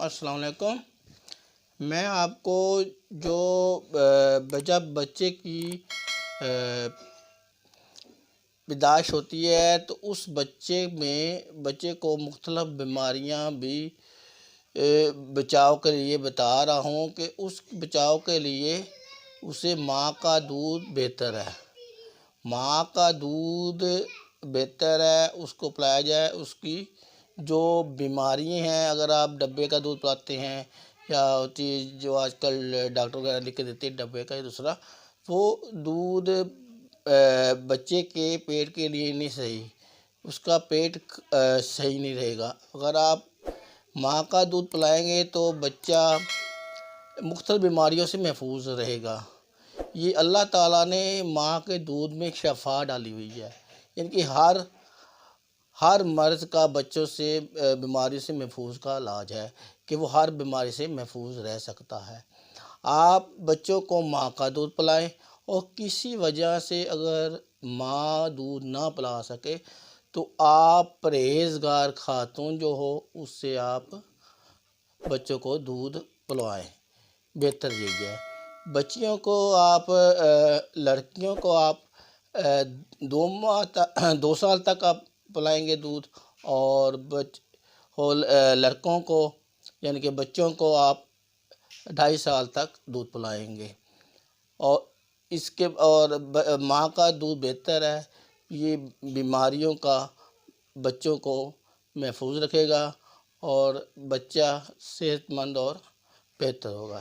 السلام علیکم۔ میں آپ کو جو جب بچے کی پیدائش ہوتی ہے تو اس بچے کو مختلف بیماریاں بھی بچاؤ کے لیے بتا رہا ہوں کہ اس بچاؤ کے لیے اسے ماں کا دودھ بہتر ہے۔ ماں کا دودھ بہتر ہے، اس کو پلایا جائے۔ اس کی جو بیماری ہیں، اگر آپ ڈبے کا دودھ پلاتے ہیں یا ہوتی جو آج کل ڈاکٹر وغیرہ لکھ کے دیتے ہیں ڈبے کا یا دوسرا، وہ دودھ بچے کے پیٹ کے لیے نہیں صحیح، اس کا پیٹ صحیح نہیں رہے گا۔ اگر آپ ماں کا دودھ پلائیں گے تو بچہ مختلف بیماریوں سے محفوظ رہے گا۔ یہ اللہ تعالیٰ نے ماں کے دودھ میں شفا ڈالی ہوئی ہے، یعنی کہ ہر مرض کا بچوں سے بیماری سے محفوظ کا علاج ہے کہ وہ ہر بیماری سے محفوظ رہ سکتا ہے۔ آپ بچوں کو ماں کا دودھ پلائیں، اور کسی وجہ سے اگر ماں دودھ نہ پلا سکے تو آپ پرہیزگار خاتون جو ہو اس سے آپ بچوں کو دودھ پلوائیں، بہتر یہی ہے۔ بچیوں کو لڑکیوں کو آپ 2 سال تک آپ پلائیں گے دودھ، اور لڑکوں کو یعنی کہ بچوں کو آپ 2.5 سال تک دودھ پلائیں گے۔ اور ماں کا دودھ بہتر ہے، یہ بیماریوں کا بچوں کو محفوظ رکھے گا اور بچہ صحت مند اور بہتر ہوگا۔